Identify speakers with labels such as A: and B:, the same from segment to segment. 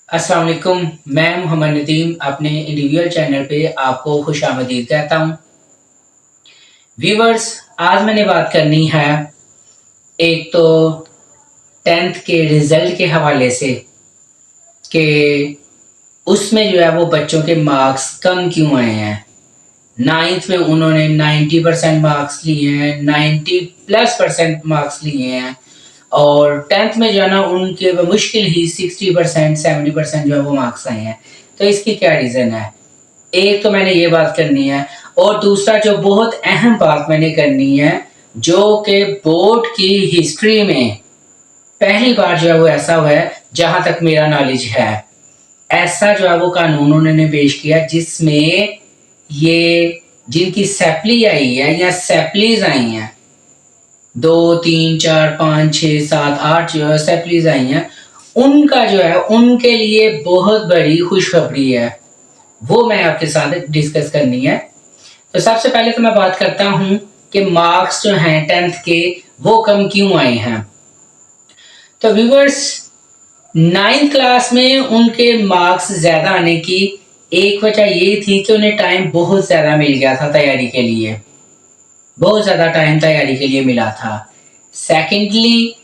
A: अस्सलाम वालेकुम। मैं मोहम्मद नदीम अपने इंडिविजुअल चैनल पे आपको खुश आमदीद कहता हूँ। व्यूवर्स, आज मैंने बात करनी है एक तो 10th के रिज़ल्ट के हवाले से कि उसमें जो है वो बच्चों के मार्क्स कम क्यों आए हैं। 9th में उन्होंने 90% मार्क्स लिए हैं, 90+ % मार्क्स लिए हैं और 10th में जो है ना उनके मुश्किल ही 60% 70% जो है वो मार्क्स आए हैं। तो इसकी क्या रीज़न है, एक तो मैंने ये बात करनी है और दूसरा जो बहुत अहम बात मैंने करनी है जो कि बोर्ड की हिस्ट्री में पहली बार जो है वो ऐसा हुआ है, जहाँ तक मेरा नॉलेज है ऐसा जो है वो कानून उन्होंने पेश किया जिसमें ये जिनकी सैपली आई है या सैपलीज आई हैं 2 3 4 5 6 7 8 जो है सैपलीज आई हैं, उनका जो है उनके लिए बहुत बड़ी खुशखबरी है, वो मैं आपके साथ डिस्कस करनी है। तो सबसे पहले तो मैं बात करता हूँ कि मार्क्स जो हैं 10th के वो कम क्यों आए हैं। तो व्यूवर्स, 9th क्लास में उनके मार्क्स ज़्यादा आने की एक वजह ये थी कि उन्हें टाइम बहुत ज़्यादा मिल गया था तैयारी के लिए, बहुत ज़्यादा टाइम तैयारी के लिए मिला था। सेकेंडली,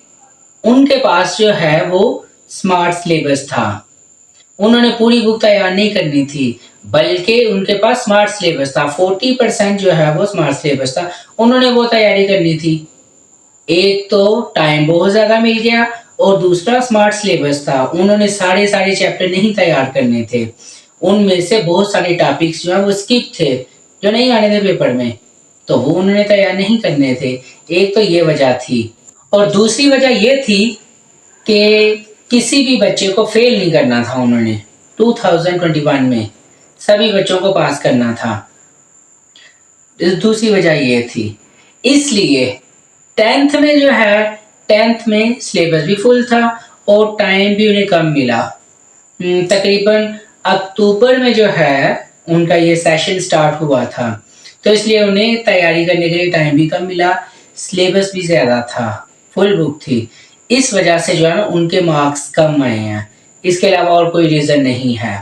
A: उनके पास जो है वो स्मार्ट सिलेबस था, उन्होंने पूरी बुक तैयार नहीं करनी थी बल्कि उनके पास स्मार्ट सिलेबस था। 40% जो है वो स्मार्ट सिलेबस था, उन्होंने वो तैयारी करनी थी। एक तो टाइम बहुत ज़्यादा मिल गया और दूसरा स्मार्ट सिलेबस था, उन्होंने सारे चैप्टर नहीं तैयार करने थे, उनमें से बहुत सारे टॉपिक्स जो है वो स्किप थे जो नहीं आने थे पेपर में, तो वो उन्होंने तैयार नहीं करने थे। एक तो ये वजह थी और दूसरी वजह ये थी कि किसी भी बच्चे को फेल नहीं करना था, उन्होंने 2021 में सभी बच्चों को पास करना था। दूसरी वजह ये थी, इसलिए 10th में जो है 10th में सिलेबस भी फुल था और टाइम भी उन्हें कम मिला। तकरीबन अक्टूबर में जो है उनका ये सेशन स्टार्ट हुआ था, तो इसलिए उन्हें तैयारी करने के लिए टाइम भी कम मिला, सिलेबस भी ज़्यादा था, फुल बुक थी, इस वजह से जो है ना उनके मार्क्स कम आए हैं, इसके अलावा और कोई रीज़न नहीं है।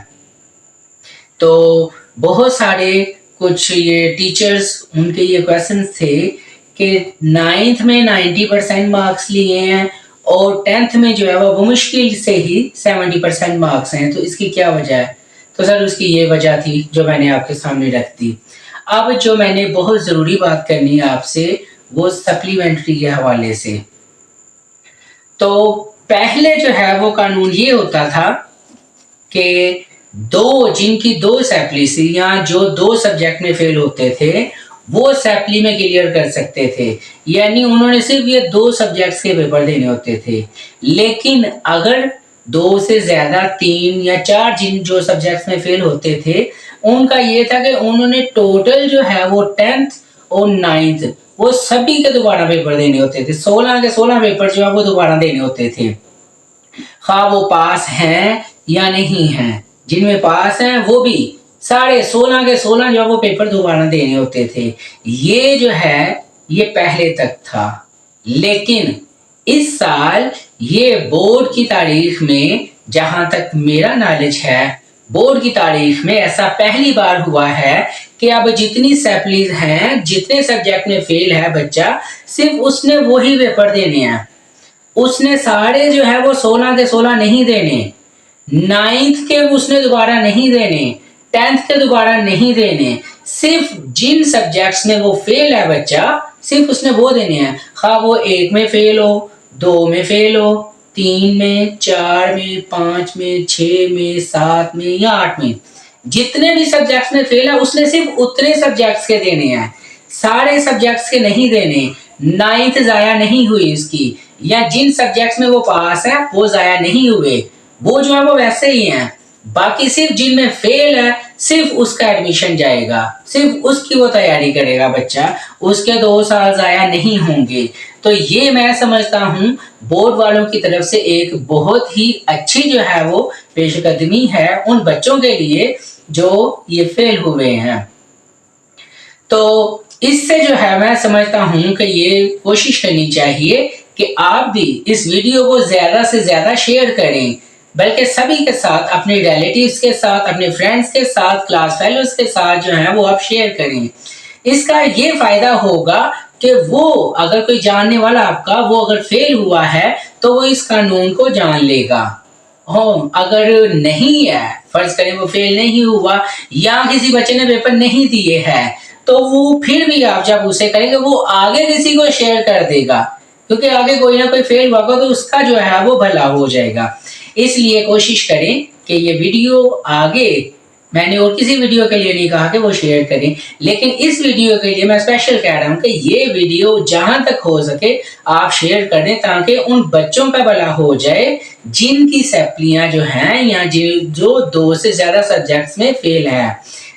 A: तो बहुत सारे कुछ ये टीचर्स उनके ये क्वेश्चन थे कि 9th में 90% मार्क्स लिए हैं और 10th में जो है वो मुश्किल से ही 70% मार्क्स हैं, तो इसकी क्या वजह है। तो सर उसकी ये वजह थी जो मैंने आपके सामने रख दी। अब जो मैंने बहुत ज़रूरी बात करनी है आपसे वो सप्लीमेंट्री के हवाले से। तो पहले जो है वो कानून ये होता था कि जिनकी 2 सैपली थी या जो 2 सब्जेक्ट में फेल होते थे वो सैपली में क्लियर कर सकते थे, यानी उन्होंने सिर्फ ये 2 सब्जेक्ट्स के पेपर देने होते थे। लेकिन अगर 2 से ज़्यादा 3 या 4 जो सब्जेक्ट्स में फेल होते थे उनका ये था कि उन्होंने टोटल जो है वो 10th और 9th वो सभी के दोबारा पेपर देने होते थे, 16 के 16 पेपर जो है वो दोबारा देने होते थे, हाँ वो पास हैं या नहीं हैं। जिनमें पास हैं वो भी सारे 16 के 16 जो वो पेपर दोबारा देने होते थे। ये जो है ये पहले तक था, लेकिन इस साल ये बोर्ड की तारीख में जहां तक मेरा नॉलेज है बोर्ड की तारीख में ऐसा पहली बार हुआ है कि अब जितनी सैपलीज हैं, जितने सब्जेक्ट में फेल है बच्चा, सिर्फ उसने वही पेपर देने हैं, उसने सारे जो है वो 16 के 16 नहीं देने, 9th के उसने दोबारा नहीं देने, 10th के दोबारा नहीं देने, सिर्फ जिन सब्जेक्ट्स में वो फेल है बच्चा सिर्फ उसने वो देने हैं, खा वो 1 में फेल हो, 2 में फेल हो, 3 में, 4 में, 5 में, 6 में, 7 में या 8 में, जितने भी सब्जेक्ट्स में फेल है उसने सिर्फ उतने सब्जेक्ट्स के देने हैं, सारे सब्जेक्ट्स के नहीं देने। 9th ज़ाया नहीं हुई उसकी, या जिन सब्जेक्ट्स में वो पास है वो ज़ाया नहीं हुए, वो जो है वो वैसे ही हैं। बाकी सिर्फ जिनमें फेल है सिर्फ उसका एडमिशन जाएगा, सिर्फ उसकी वो तैयारी करेगा बच्चा, उसके 2 साल ज़ाया नहीं होंगे। तो ये मैं समझता हूँ बोर्ड वालों की तरफ से एक बहुत ही अच्छी जो है वो पेशकदमी है उन बच्चों के लिए जो ये फेल हुए हैं। तो इससे जो है मैं समझता हूँ कि ये कोशिश करनी चाहिए कि आप भी इस वीडियो को ज़्यादा से ज़्यादा शेयर करें بلکہ سبھی کے ساتھ، اپنے ریلیٹیوز کے ساتھ، اپنے فرینڈز کے ساتھ، کلاس فیلوز کے ساتھ جو ہیں وہ آپ شیئر کریں۔ اس کا یہ فائدہ ہوگا کہ وہ اگر کوئی جاننے والا آپ کا وہ اگر فیل ہوا ہے تو وہ اس قانون کو جان لے گا۔ اگر نہیں ہے، فرض کریں وہ فیل نہیں ہوا یا کسی بچے نے پیپر نہیں دیے ہے، تو وہ پھر بھی آپ جب اسے کریں گے وہ آگے کسی کو شیئر کر دے گا، کیونکہ آگے کوئی نہ کوئی فیل ہوا تو اس کا جو ہے وہ بھلا ہو جائے گا۔ اس لیے کوشش کریں کہ یہ ویڈیو آگے، میں نے اور کسی ویڈیو کے لیے نہیں کہا کہ وہ شیئر کریں، لیکن اس ویڈیو کے لیے میں اسپیشل کہہ رہا ہوں کہ یہ ویڈیو جہاں تک ہو سکے آپ شیئر کر دیں، تاکہ ان بچوں کا بھلا ہو جائے جن کی سپلیاں جو ہیں یا جو 2 سے زیادہ سبجیکٹس میں فیل ہیں،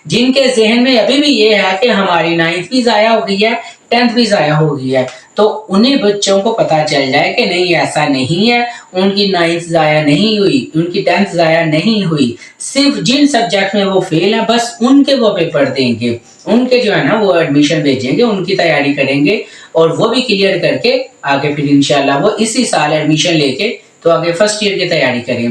A: جن کے ذہن میں ابھی بھی یہ ہے کہ ہماری 9th بھی ضائع ہو گئی ہے، 10th بھی ضائع ہو گئی ہے، تو انہیں بچوں کو پتا چل جائے کہ نہیں ایسا نہیں ہے، ان کی 9th ضائع نہیں ہوئی، ان کی 10th ضائع نہیں ہوئی، صرف جن سبجیکٹ میں وہ فیل ہیں بس ان کے وہ پیپر دیں گے، ان کے جو ہے نا وہ ایڈمیشن بھیجیں گے، ان کی تیاری کریں گے اور وہ بھی کلیئر کر کے آگے پھر انشاءاللہ وہ اسی سال ایڈمیشن لے کے تو آگے فرسٹ ایئر کی تیاری کریں۔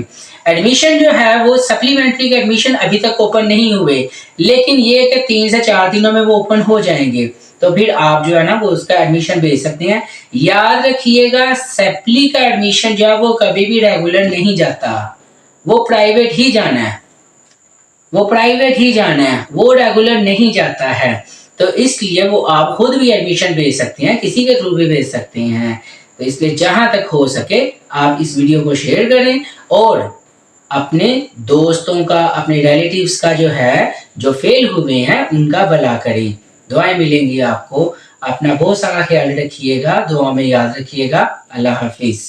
A: ایڈمیشن جو ہے وہ سپلیمنٹری کے ایڈمیشن ابھی تک اوپن نہیں ہوئے، لیکن یہ کہ 3 سے 4 دنوں میں وہ اوپن ہو جائیں گے، تو پھر آپ جو ہے نا وہ اس کا ایڈمیشن بھیج سکتے ہیں۔ یاد رکھیے گا سپلی کا ایڈمیشن جو ہے وہ کبھی بھی ریگولر نہیں جاتا، وہ پرائیویٹ ہی جانا ہے، وہ پرائیویٹ ہی جانا ہے، وہ ریگولر نہیں جاتا ہے، تو اس لیے وہ آپ خود بھی ایڈمیشن بھیج سکتے ہیں، کسی کے تھرو بھی بھیج سکتے ہیں۔ تو اس لیے جہاں تک ہو سکے آپ اس ویڈیو کو شیئر کریں اور اپنے دوستوں کا، اپنے ریلیٹیوز کا جو ہے جو فیل ہوئے ہیں ان کا بھلا کریں۔ دعائیں ملیں گی آپ کو، اپنا بہت سارا خیال رکھیے گا، دعا میں یاد رکھیے گا۔ اللہ حافظ۔